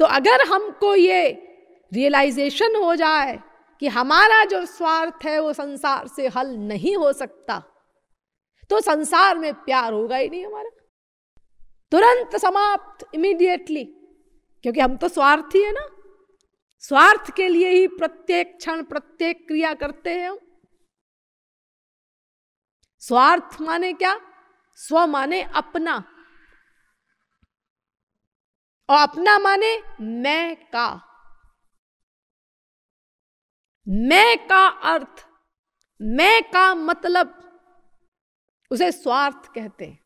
तो अगर हमको ये रियलाइजेशन हो जाए कि हमारा जो स्वार्थ है वो संसार से हल नहीं हो सकता, तो संसार में प्यार होगा ही नहीं हमारा, तुरंत समाप्त, इमीडिएटली। क्योंकि हम तो स्वार्थी है ना, स्वार्थ के लिए ही प्रत्येक क्षण प्रत्येक क्रिया करते हैं हम। स्वार्थ माने क्या? स्व माने अपना, और अपना माने मैं का। मैं का अर्थ, मैं का मतलब, उसे स्वार्थ कहते हैं।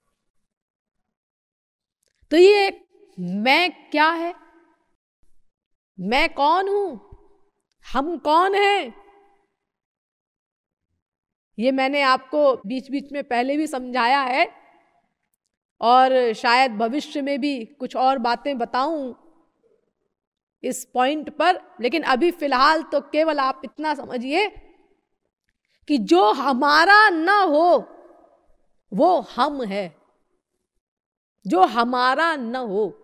तो ये मैं क्या है? मैं कौन हूं? हम कौन हैं? ये मैंने आपको बीच बीच में पहले भी समझाया है, और शायद भविष्य में भी कुछ और बातें बताऊं इस पॉइंट पर। लेकिन अभी फिलहाल तो केवल आप इतना समझिए कि जो हमारा ना हो वो हम है, जो हमारा न हो।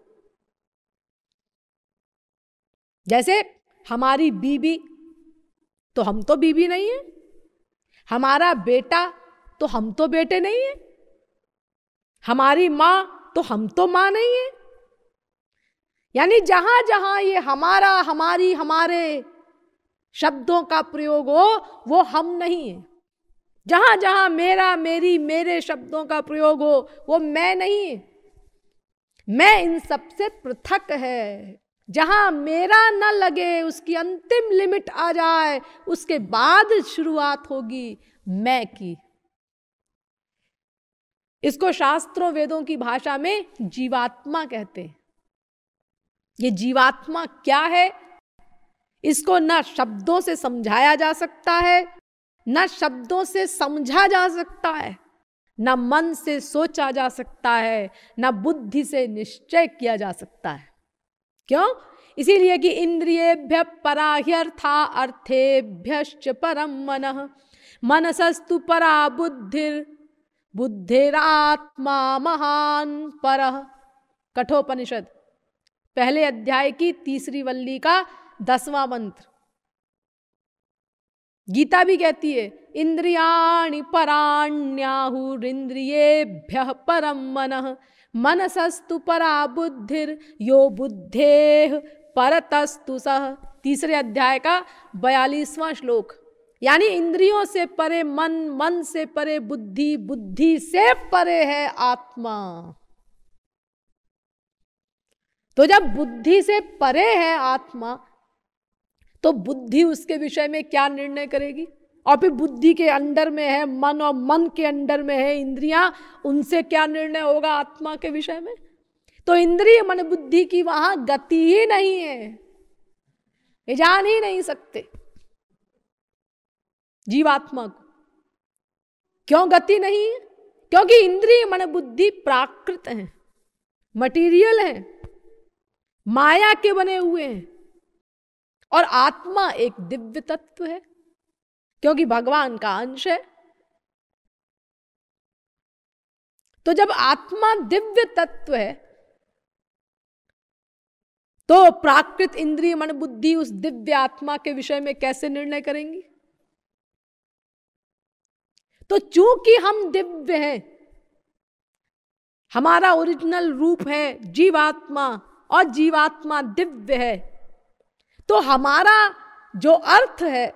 जैसे हमारी बीबी, तो हम तो बीबी नहीं है। हमारा बेटा, तो हम तो बेटे नहीं है। हमारी मां, तो हम तो मां नहीं है। यानी जहां जहां ये हमारा, हमारी, हमारे शब्दों का प्रयोग हो वो हम नहीं है। जहां जहां मेरा, मेरी, मेरे शब्दों का प्रयोग हो वो मैं नहीं है। मैं इन सबसे पृथक है। जहां मेरा न लगे, उसकी अंतिम लिमिट आ जाए, उसके बाद शुरुआत होगी मैं की। इसको शास्त्रों वेदों की भाषा में जीवात्मा कहते हैं। ये जीवात्मा क्या है? इसको न शब्दों से समझाया जा सकता है, न शब्दों से समझा जा सकता है, न मन से सोचा जा सकता है, न बुद्धि से निश्चय किया जा सकता है। क्यों? इसीलिए कि इंद्रियेभ्य परा ह्यर्था, अर्थेभ्यश्च परम मनः, मनसस्तु परा बुद्धिर, बुद्धिरात्मा महान परः। कठोपनिषद पहले अध्याय की 3री वल्ली का 10वां मंत्र। गीता भी कहती है इंद्रियाणि पराण्याहुरिन्द्रियेभ्यः परम मनः, मनसस्तु परा बुद्धिर, यो बुद्धेः परतस्तु सः। 3रे अध्याय का 42वां श्लोक। यानी इंद्रियों से परे मन, मन से परे बुद्धि, बुद्धि से परे है आत्मा। तो जब बुद्धि से परे है आत्मा, तो बुद्धि उसके विषय में क्या निर्णय करेगी? और फिर बुद्धि के अंडर में है मन, और मन के अंडर में है इंद्रियां, उनसे क्या निर्णय होगा आत्मा के विषय में? तो इंद्रिय मन बुद्धि की वहां गति ही नहीं है, ये जान ही नहीं सकते जीवात्मा को। क्यों गति नहीं है? क्योंकि इंद्रिय मन बुद्धि प्राकृत हैं, मटीरियल हैं, माया के बने हुए हैं। और आत्मा एक दिव्य तत्व है, क्योंकि भगवान का अंश है। तो जब आत्मा दिव्य तत्व है, तो प्राकृत इंद्रिय मन बुद्धि उस दिव्य आत्मा के विषय में कैसे निर्णय करेंगी? तो चूंकि हम दिव्य हैं, हमारा ओरिजिनल रूप है जीवात्मा, और जीवात्मा दिव्य है, तो हमारा जो अर्थ है,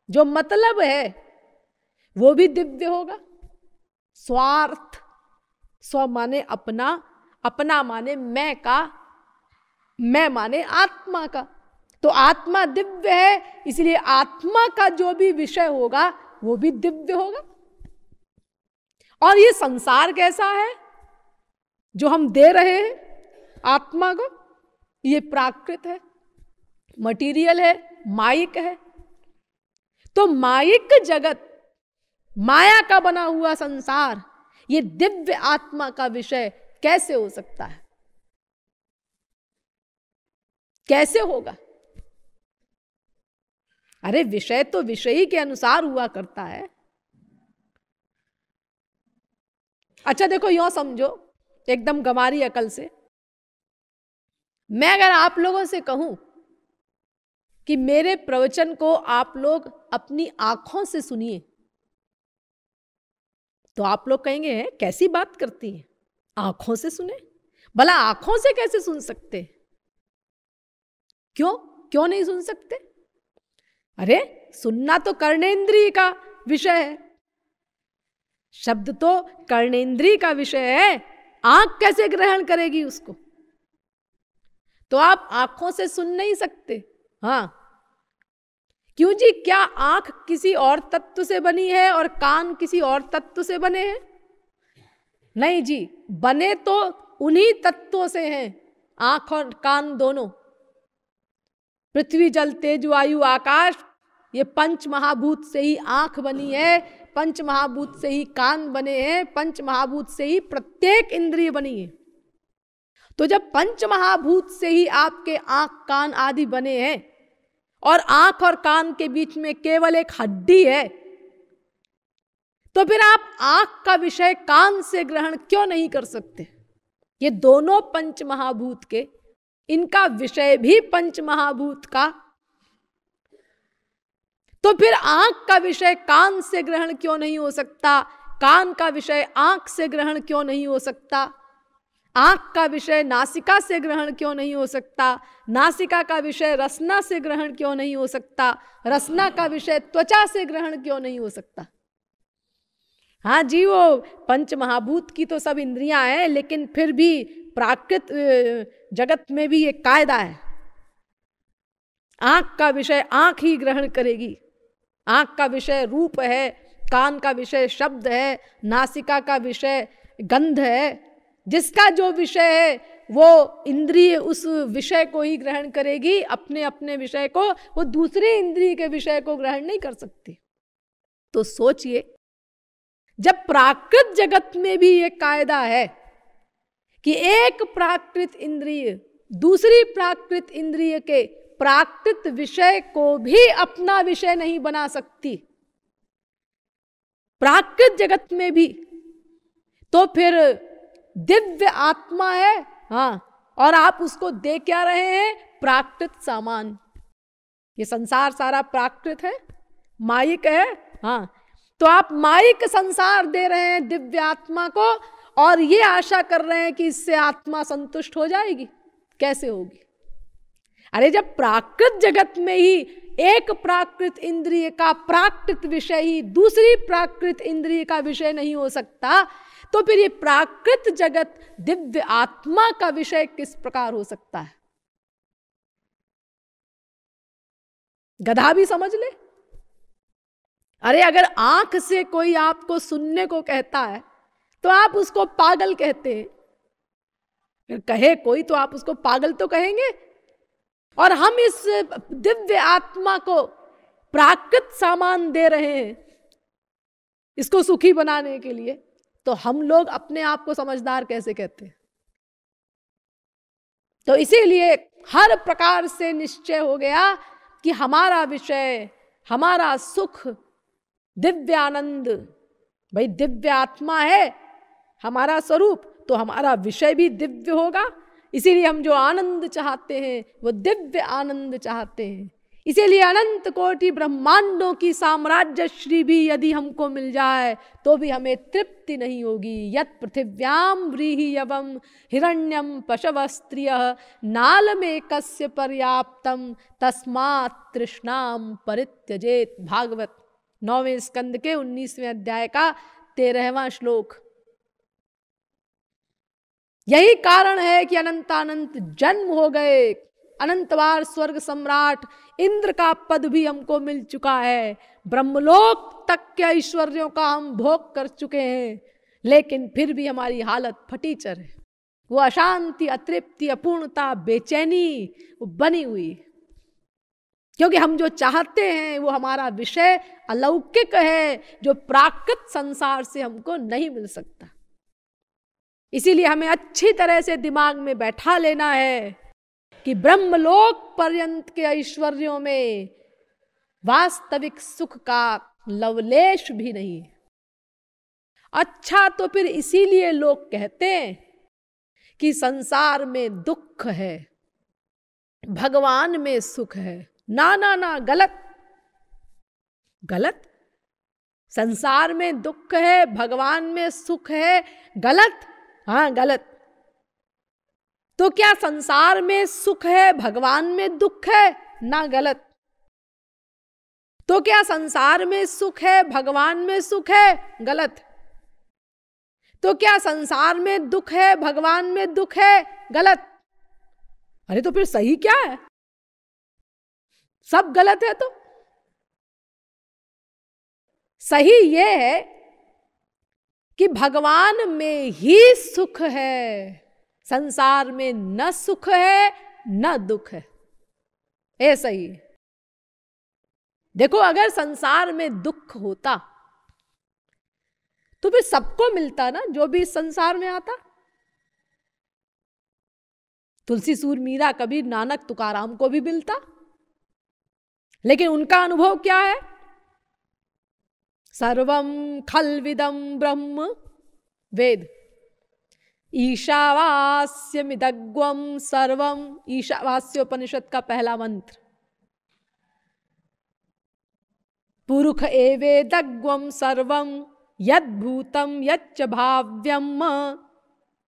जो मतलब है, वो भी दिव्य होगा। स्वार्थ, स्व माने अपना, अपना माने मैं का, मैं माने आत्मा का। तो आत्मा दिव्य है, इसलिए आत्मा का जो भी विषय होगा वो भी दिव्य होगा। और ये संसार कैसा है जो हम दे रहे हैं आत्मा को? ये प्राकृत है, मटीरियल है, मायिक है। तो मायिक जगत, माया का बना हुआ संसार, ये दिव्य आत्मा का विषय कैसे हो सकता है? कैसे होगा? अरे विषय तो विषयी के अनुसार हुआ करता है। अच्छा देखो, यो समझो एकदम गंवारी अकल से, मैं अगर आप लोगों से कहूं कि मेरे प्रवचन को आप लोग अपनी आंखों से सुनिए, तो आप लोग कहेंगे कैसी बात करती है, आंखों से सुने? भला आंखों से कैसे सुन सकते? क्यों क्यों नहीं सुन सकते? अरे सुनना तो कर्णेंद्रिय का विषय है, शब्द तो कर्णेंद्रिय का विषय है, आंख कैसे ग्रहण करेगी उसको? तो आप आंखों से सुन नहीं सकते। हाँ, क्यों जी? क्या आंख किसी और तत्व से बनी है और कान किसी और तत्व से बने हैं? नहीं जी, बने तो उन्हीं तत्वों से हैं, आंख और कान दोनों। पृथ्वी जल तेज वायु आकाश, ये पंच महाभूत से ही आंख बनी है, पंच महाभूत से ही कान बने हैं, पंच महाभूत से ही प्रत्येक इंद्रिय बनी है। तो जब पंच महाभूत से ही आपके आंख कान आदि बने हैं और आंख और कान के बीच में केवल एक हड्डी है, तो फिर आप आंख का विषय कान से ग्रहण क्यों नहीं कर सकते? ये दोनों पंच महाभूत के, इनका विषय भी पंच महाभूत का, तो फिर आंख का विषय कान से ग्रहण क्यों नहीं हो सकता? कान का विषय आंख से ग्रहण क्यों नहीं हो सकता? आंख का विषय नासिका से ग्रहण क्यों नहीं हो सकता? नासिका का विषय रसना से ग्रहण क्यों नहीं हो सकता? रसना का विषय त्वचा से ग्रहण क्यों नहीं हो सकता? हाँ जी, वो पंच महाभूत की तो सब इंद्रियां हैं, लेकिन फिर भी प्राकृत जगत में भी एक कायदा है, आंख का विषय आंख ही ग्रहण करेगी। आंख का विषय रूप है, कान का विषय शब्द है, नासिका का विषय गंध है। जिसका जो विषय है वो इंद्रिय उस विषय को ही ग्रहण करेगी, अपने अपने विषय को, वो दूसरे इंद्रिय के विषय को ग्रहण नहीं कर सकती। तो सोचिए, जब प्राकृत जगत में भी ये कायदा है कि एक प्राकृत इंद्रिय दूसरी प्राकृत इंद्रिय के प्राकृत विषय को भी अपना विषय नहीं बना सकती, प्राकृत जगत में भी, तो फिर दिव्य आत्मा है, हाँ, और आप उसको दे क्या रहे हैं? प्राकृत सामान। ये संसार सारा प्राकृत है, मायिक है, हाँ, तो आप मायिक संसार दे रहे हैं दिव्य आत्मा को, और ये आशा कर रहे हैं कि इससे आत्मा संतुष्ट हो जाएगी। कैसे होगी? अरे जब प्राकृत जगत में ही एक प्राकृत इंद्रिय का प्राकृत विषय ही दूसरी प्राकृत इंद्रिय का विषय नहीं हो सकता, तो फिर ये प्राकृत जगत दिव्य आत्मा का विषय किस प्रकार हो सकता है? गधा भी समझ ले। अरे अगर आंख से कोई आपको सुनने को कहता है तो आप उसको पागल कहते हैं, फिर कहे कोई तो आप उसको पागल तो कहेंगे। और हम इस दिव्य आत्मा को प्राकृत सामान दे रहे हैं इसको सुखी बनाने के लिए, तो हम लोग अपने आप को समझदार कैसे कहते हैं? तो इसीलिए हर प्रकार से निश्चय हो गया कि हमारा विषय, हमारा सुख दिव्य आनंद, भाई दिव्य आत्मा है हमारा स्वरूप, तो हमारा विषय भी दिव्य होगा। इसीलिए हम जो आनंद चाहते हैं वो दिव्य आनंद चाहते हैं। इसीलिए अनंत कोटि ब्रह्मांडों की साम्राज्य श्री भी यदि हमको मिल जाए तो भी हमें तृप्ति नहीं होगी। यत् पृथिव्याम व्रीहि यवम हिरण्यम पशवस्त्रियः नालमेकस्य पर्याप्तम तस्मात् तृष्णाम परित्यजेत। भागवत 9वें स्कंद के 19वें अध्याय का 13वां श्लोक। यही कारण है कि अनंतानंत जन्म हो गए, अनंत बार स्वर्ग सम्राट इंद्र का पद भी हमको मिल चुका है, ब्रह्मलोक तक के ऐश्वर्यों का हम भोग कर चुके हैं, लेकिन फिर भी हमारी हालत फटीचर है। वो अशांति, अतृप्ति, अपूर्णता, बेचैनी वो बनी हुई, क्योंकि हम जो चाहते हैं वो हमारा विषय अलौकिक है, जो प्राकृत संसार से हमको नहीं मिल सकता। इसीलिए हमें अच्छी तरह से दिमाग में बैठा लेना है कि ब्रह्मलोक पर्यंत के ऐश्वर्यों में वास्तविक सुख का लवलेश भी नहीं। अच्छा, तो फिर इसीलिए लोग कहते हैं कि संसार में दुख है, भगवान में सुख है। ना ना ना, गलत गलत। संसार में दुख है, भगवान में सुख है, गलत। हाँ गलत। तो क्या संसार में सुख है, भगवान में दुख है? ना, गलत। तो क्या संसार में सुख है, भगवान में सुख है? गलत। तो क्या संसार में दुख है, भगवान में दुख है? गलत। अरे तो फिर सही क्या है? सब गलत है। तो सही ये है कि भगवान में ही सुख है, संसार में न सुख है न दुख है। ये सही है। देखो, अगर संसार में दुख होता तो फिर सबको मिलता ना, जो भी इस संसार में आता। तुलसी, सूर, मीरा, कबीर, नानक, तुकाराम को भी मिलता। लेकिन उनका अनुभव क्या है? सर्वम खल्विदम ब्रह्म वेद, ईशावास्यमिदग्वम सर्वम। ईशावास्योपनिषद का पहला मंत्र। पुरुष एवेदग्वम सर्वम यद्भूतम यच्च भाव्यम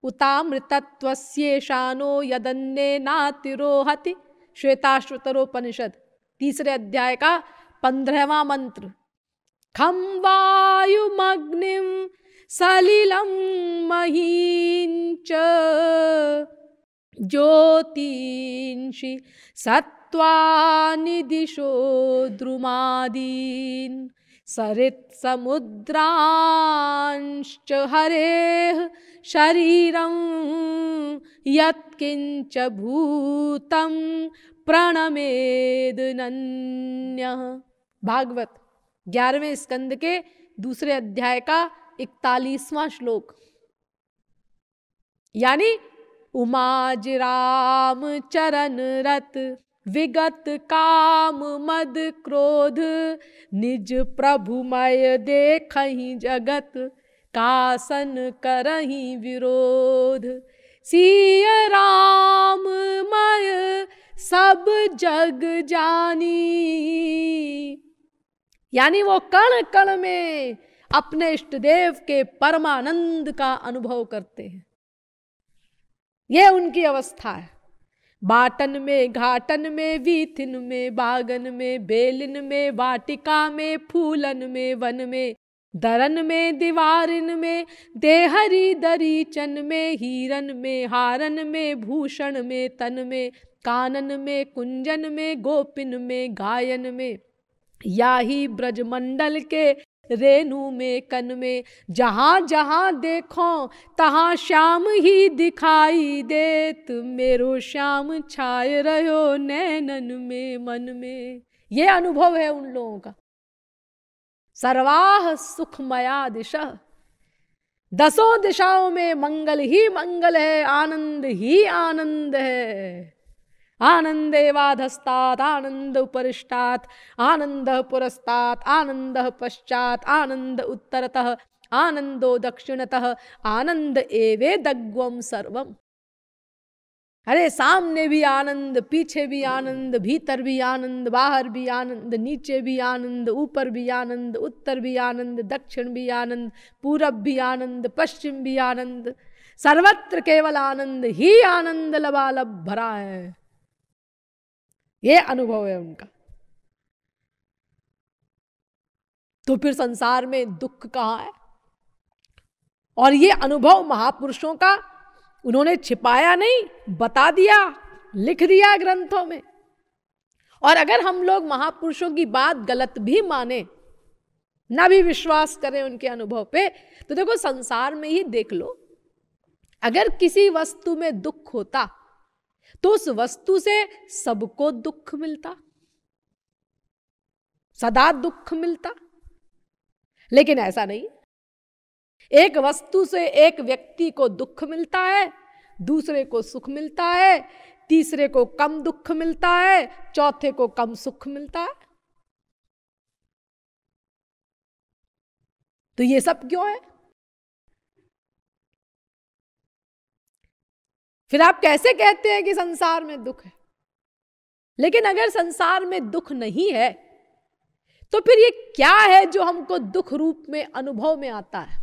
उतामृतत्वस्येषानो यदन्ये नातिरोहति। श्वेताश्वतरोपनिषद 3 अध्याय का 15वां मंत्र। खम वायुमग्निम सलिलम महींच ज्योतिंषि सत्त्वानि दिशो द्रुमादीन् सरित् समुद्रांश्च हरेः शरीरं यत्किंच भूतं प्रणमेद नन्यः। भागवत 11वें स्कंद के 2 अध्याय का 41वां श्लोक। यानी उमाज राम चरण रत विगत काम मद क्रोध निज प्रभुमय देखहि जगत कासन करहि विरोध। सिय राममय सब जग जानी। यानी वो कण कण में अपने इष्ट देव के परमानंद का अनुभव करते हैं। ये उनकी अवस्था है। बाटन में, घाटन में, वीथिन में, बागन में, बेलिन में, वाटिका में, फूलन में, वन में, दरन में, दीवारिन में, देहरी दरीचन में, हीरन में, हारन में, भूषण में, तन में, कानन में, कुंजन में, गोपिन में, गायन में, याही ब्रजमंडल के रेणु में, कन में, जहां जहां देखो तहां श्याम ही दिखाई देत। मेरो श्याम छाय रहो नैनन में, मन में। ये अनुभव है उन लोगों का। सर्वाह सुखमया दिशा, 10 दिशाओं में मंगल ही मंगल है, आनंद ही आनंद है। आनंदेवाधस्तात् आनंद उपरिष्टात् आनंद पुरस्तात् आनंद पश्चात् आनंद उत्तरतः आनंदो दक्षिणतः आनंद एवेदग्वम सर्वम। अरे सामने भी आनंद, पीछे भी आनंद, भीतर भी आनंद, बाहर भी आनंद, नीचे भी आनंद, ऊपर भी आनंद, उत्तर भी आनंद, दक्षिण भी आनंद, पूरब भी आनंद, पश्चिम भी आनंद। सर्वत्र केवल आनंद ही आनंद लबालब भरा है। ये अनुभव है उनका। तो फिर संसार में दुख कहाँ है? और ये अनुभव महापुरुषों का उन्होंने छिपाया नहीं, बता दिया, लिख दिया ग्रंथों में। और अगर हम लोग महापुरुषों की बात गलत भी माने, ना भी विश्वास करें उनके अनुभव पे, तो देखो संसार में ही देख लो, अगर किसी वस्तु में दुख होता तो उस वस्तु से सबको दुख मिलता, सदा दुख मिलता। लेकिन ऐसा नहीं। एक वस्तु से एक व्यक्ति को दुख मिलता है, दूसरे को सुख मिलता है, तीसरे को कम दुख मिलता है, चौथे को कम सुख मिलता है। तो ये सब क्यों है? फिर आप कैसे कहते हैं कि संसार में दुख है? लेकिन अगर संसार में दुख नहीं है तो फिर ये क्या है जो हमको दुख रूप में अनुभव में आता है?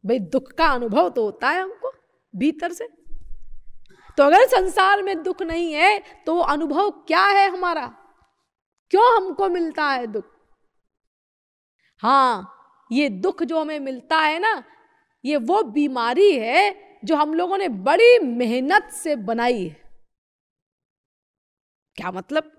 भाई दुख का अनुभव तो होता है हमको भीतर से। तो अगर संसार में दुख नहीं है तो वो अनुभव क्या है हमारा? क्यों हमको मिलता है दुख? हाँ, ये दुख जो हमें मिलता है ना, ये वो बीमारी है जो हम लोगों ने बड़ी मेहनत से बनाई है। क्या मतलब?